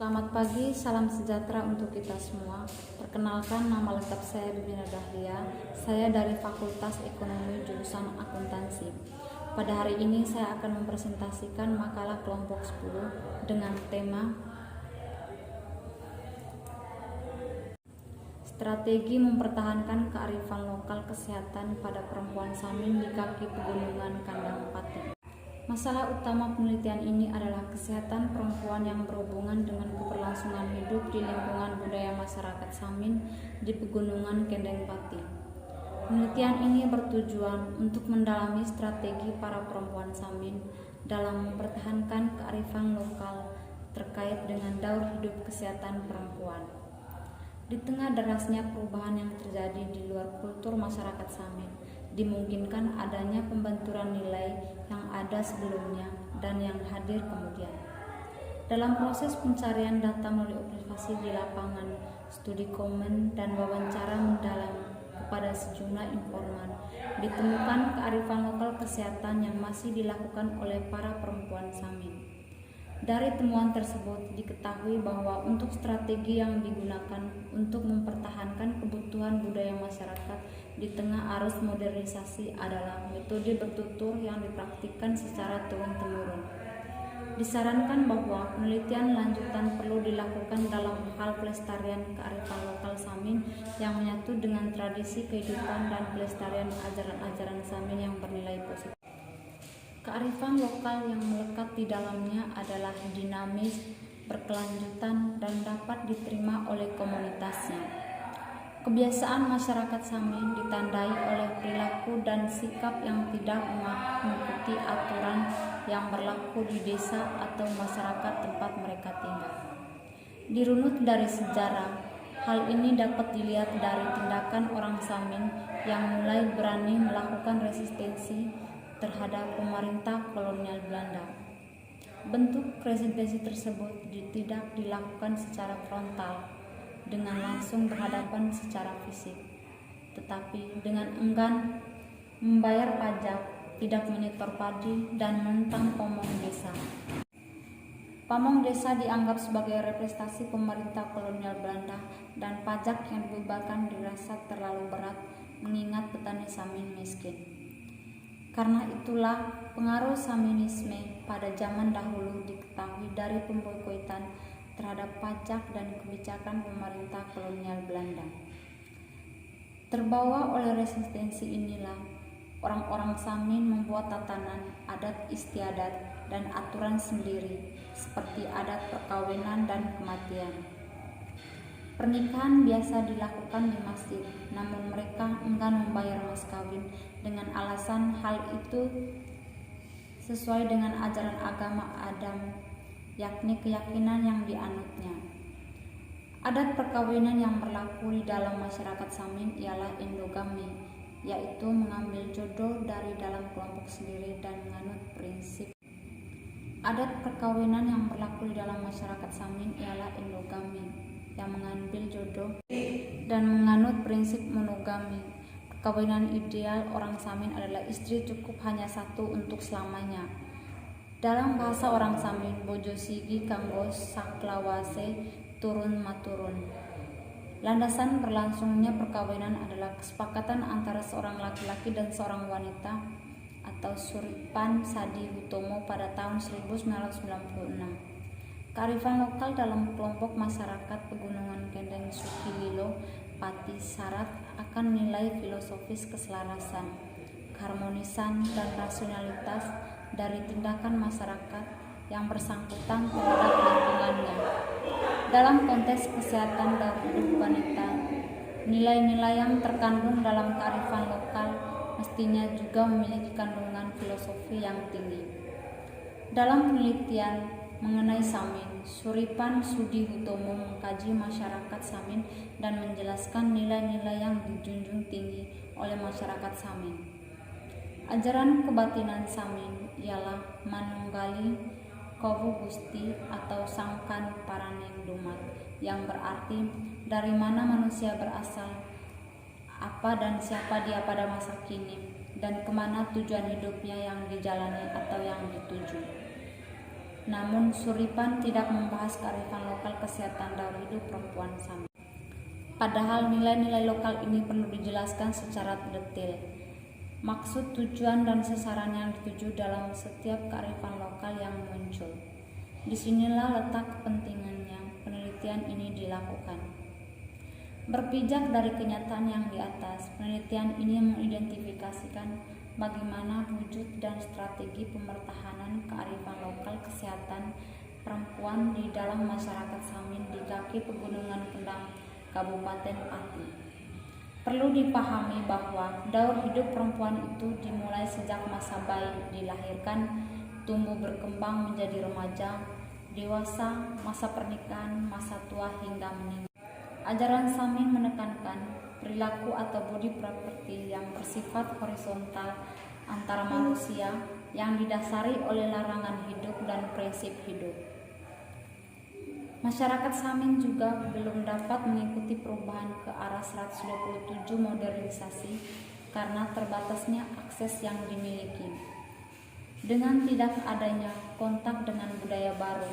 Selamat pagi, salam sejahtera untuk kita semua. Perkenalkan, nama lengkap saya Bibina Dahlia. Saya dari Fakultas Ekonomi jurusan Akuntansi. Pada hari ini saya akan mempresentasikan makalah kelompok 10 dengan tema Strategi mempertahankan kearifan lokal kesehatan pada perempuan Samin di kaki pegunungan Kandang Pati. Masalah utama penelitian ini adalah kesehatan perempuan yang berhubungan dengan keberlangsungan hidup di lingkungan budaya masyarakat Samin di Pegunungan Kendeng Pati. Penelitian ini bertujuan untuk mendalami strategi para perempuan Samin dalam mempertahankan kearifan lokal terkait dengan daur hidup kesehatan perempuan. Di tengah derasnya perubahan yang terjadi di luar kultur masyarakat Samin, dimungkinkan adanya pembenturan nilai yang ada sebelumnya dan yang hadir kemudian. Dalam proses pencarian data melalui observasi di lapangan, studi komen, dan wawancara mendalam kepada sejumlah informan, ditemukan kearifan lokal kesehatan yang masih dilakukan oleh para perempuan Samin. Dari temuan tersebut diketahui bahwa untuk strategi yang digunakan untuk mempertahankan kebutuhan budaya masyarakat di tengah arus modernisasi adalah metode bertutur yang dipraktikkan secara turun-temurun. Disarankan bahwa penelitian lanjutan perlu dilakukan dalam hal pelestarian kearifan lokal Samin yang menyatu dengan tradisi kehidupan dan pelestarian ajaran-ajaran Samin yang bernilai positif. Kearifan lokal yang melekat di dalamnya adalah dinamis, berkelanjutan, dan dapat diterima oleh komunitasnya. Kebiasaan masyarakat Samin ditandai oleh perilaku dan sikap yang tidak mengikuti aturan yang berlaku di desa atau masyarakat tempat mereka tinggal. Dirunut dari sejarah, hal ini dapat dilihat dari tindakan orang Samin yang mulai berani melakukan resistensi terhadap pemerintah kolonial Belanda. Bentuk resistensi tersebut tidak dilakukan secara frontal dengan langsung berhadapan secara fisik, tetapi dengan enggan membayar pajak, tidak menyetor padi, dan menentang pamong desa. Pamong desa dianggap sebagai representasi pemerintah kolonial Belanda dan pajak yang dibebankan dirasa terlalu berat mengingat petani Samin miskin. Karena itulah pengaruh Saminisme pada zaman dahulu diketahui dari pemboikotan terhadap pajak dan kebijakan pemerintah kolonial Belanda. Terbawa oleh resistensi inilah, orang-orang Samin membuat tatanan adat istiadat dan aturan sendiri seperti adat perkawinan dan kematian. Pernikahan biasa dilakukan di masjid, namun mereka enggan membayar mas kawin dengan alasan hal itu sesuai dengan ajaran agama Adam, yakni keyakinan yang dianutnya. Adat perkawinan yang berlaku di dalam masyarakat Samin ialah endogami, yaitu mengambil jodoh dari dalam kelompok sendiri dan menganut prinsip. Adat perkawinan yang berlaku di dalam masyarakat Samin ialah endogami, yang mengambil jodoh dan menganut prinsip monogami. Perkawinan ideal orang Samin adalah istri cukup hanya satu untuk selamanya. Dalam bahasa orang Samin, bojo sigi kanggo saklawase turun maturun. Landasan berlangsungnya perkawinan adalah kesepakatan antara seorang laki-laki dan seorang wanita atau Suripan Sadi Hutomo pada tahun 1996. Kearifan lokal dalam kelompok masyarakat Pegunungan Kendeng Sukililo Pati syarat akan nilai filosofis keselarasan, keharmonisan, dan rasionalitas dari tindakan masyarakat yang bersangkutan terhadap lingkungannya. Dalam konteks kesehatan dan hidup wanita, nilai-nilai yang terkandung dalam kearifan lokal mestinya juga memiliki kandungan filosofi yang tinggi. Dalam penelitian mengenai Samin, Suripan Sudi Hutomo mengkaji masyarakat Samin dan menjelaskan nilai-nilai yang dijunjung tinggi oleh masyarakat Samin. Ajaran kebatinan Samin ialah Manunggali Kowu Gusti atau Sangkan Paraneng Dumat, yang berarti dari mana manusia berasal, apa dan siapa dia pada masa kini, dan kemana tujuan hidupnya yang dijalani atau yang dituju. Namun Suripan tidak membahas kearifan lokal kesehatan daur hidup perempuan Samin. Padahal nilai-nilai lokal ini perlu dijelaskan secara detail. Maksud, tujuan, dan sasaran yang dituju dalam setiap kearifan lokal yang muncul. Disinilah letak kepentingannya penelitian ini dilakukan. Berpijak dari kenyataan yang di atas, penelitian ini mengidentifikasikan bagaimana wujud dan strategi pemertahanan kearifan lokal kesehatan perempuan di dalam masyarakat Samin di kaki Pegunungan Kendang, Kabupaten Pati. Perlu dipahami bahwa daur hidup perempuan itu dimulai sejak masa bayi dilahirkan, tumbuh berkembang menjadi remaja, dewasa, masa pernikahan, masa tua hingga meninggal. Ajaran Samin menekankan perilaku atau body property yang bersifat horizontal antara manusia yang didasari oleh larangan hidup dan prinsip hidup. Masyarakat Samin juga belum dapat mengikuti perubahan ke arah 127 modernisasi karena terbatasnya akses yang dimiliki. Dengan tidak adanya kontak dengan budaya baru,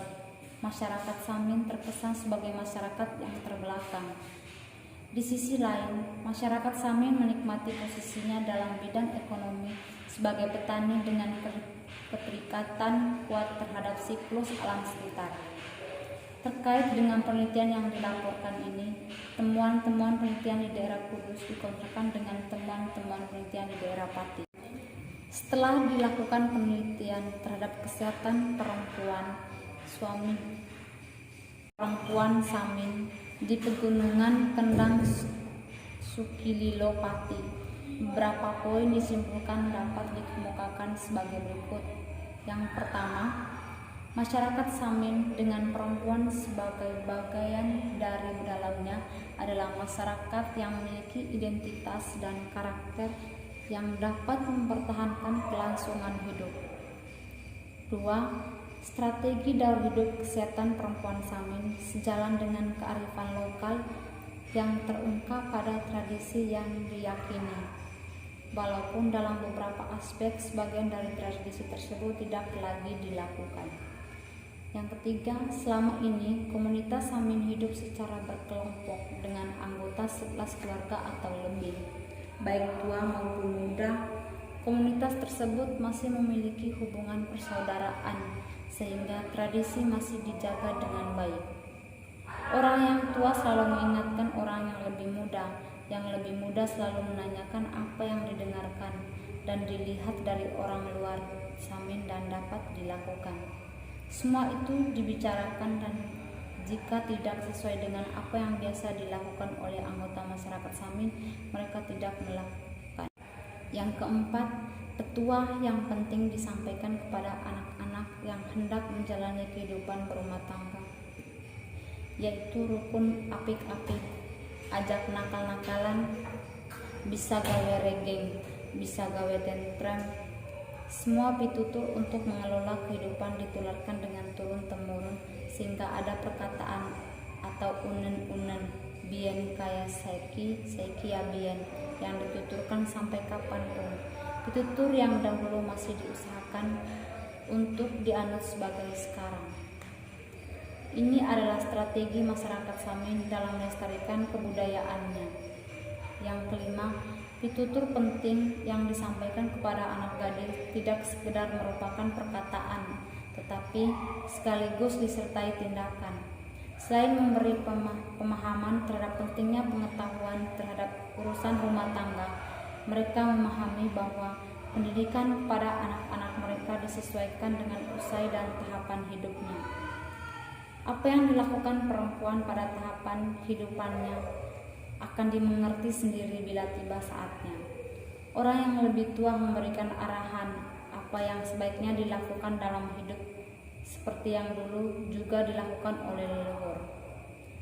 masyarakat Samin terkesan sebagai masyarakat yang terbelakang. Di sisi lain, masyarakat Samin menikmati posisinya dalam bidang ekonomi sebagai petani dengan keterikatan kuat terhadap siklus alam sekitar. Terkait dengan penelitian yang dilaporkan ini, temuan-temuan penelitian di daerah Kudus dikontrakan dengan temuan-temuan penelitian di daerah Pati. Setelah dilakukan penelitian terhadap kesehatan perempuan Samin di Pegunungan Kendang Sukililo Pati, beberapa poin disimpulkan dapat dikemukakan sebagai berikut. Yang pertama, masyarakat Samin dengan perempuan sebagai bagian dari dalamnya adalah masyarakat yang memiliki identitas dan karakter yang dapat mempertahankan kelangsungan hidup. 2. Strategi daur hidup kesehatan perempuan Samin sejalan dengan kearifan lokal yang terungkap pada tradisi yang diyakini, walaupun dalam beberapa aspek sebagian dari tradisi tersebut tidak lagi dilakukan. Yang ketiga, selama ini komunitas Samin hidup secara berkelompok dengan anggota 11 keluarga atau lebih, baik tua maupun muda. Komunitas tersebut masih memiliki hubungan persaudaraan sehingga tradisi masih dijaga dengan baik. Orang yang tua selalu mengingatkan orang yang lebih muda, yang lebih muda selalu menanyakan apa yang didengarkan dan dilihat dari orang luar Samin dan dapat dilakukan. Semua itu dibicarakan dan jika tidak sesuai dengan apa yang biasa dilakukan oleh anggota masyarakat Samin, mereka tidak melakukan. Yang keempat, petua yang penting disampaikan kepada anak-anak yang hendak menjalani kehidupan berumah tangga, yaitu rukun apik-apik, ajak nakal-nakalan, bisa gawe regeng, bisa gawe tentrem. Semua pitutur untuk mengelola kehidupan ditularkan dengan turun-temurun sehingga ada perkataan atau unen-unen bien kaya saiki ya bien yang dituturkan sampai kapanpun. Pitutur yang dahulu masih diusahakan untuk dianut sebagai sekarang. Ini adalah strategi masyarakat Samin dalam melestarikan kebudayaannya. Yang kelima, pitutur penting yang disampaikan kepada anak gadis tidak sekedar merupakan perkataan, tetapi sekaligus disertai tindakan. Selain memberi pemahaman terhadap pentingnya pengetahuan terhadap urusan rumah tangga, mereka memahami bahwa pendidikan kepada anak-anak mereka disesuaikan dengan usia dan tahapan hidupnya. Apa yang dilakukan perempuan pada tahapan hidupannya akan dimengerti sendiri bila tiba saatnya. Orang yang lebih tua memberikan arahan apa yang sebaiknya dilakukan dalam hidup seperti yang dulu juga dilakukan oleh leluhur.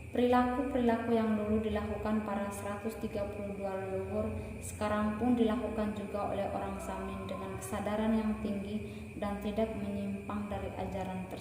Perilaku-perilaku yang dulu dilakukan para 132 leluhur sekarang pun dilakukan juga oleh orang Samin dengan kesadaran yang tinggi dan tidak menyimpang dari ajaran tersebut.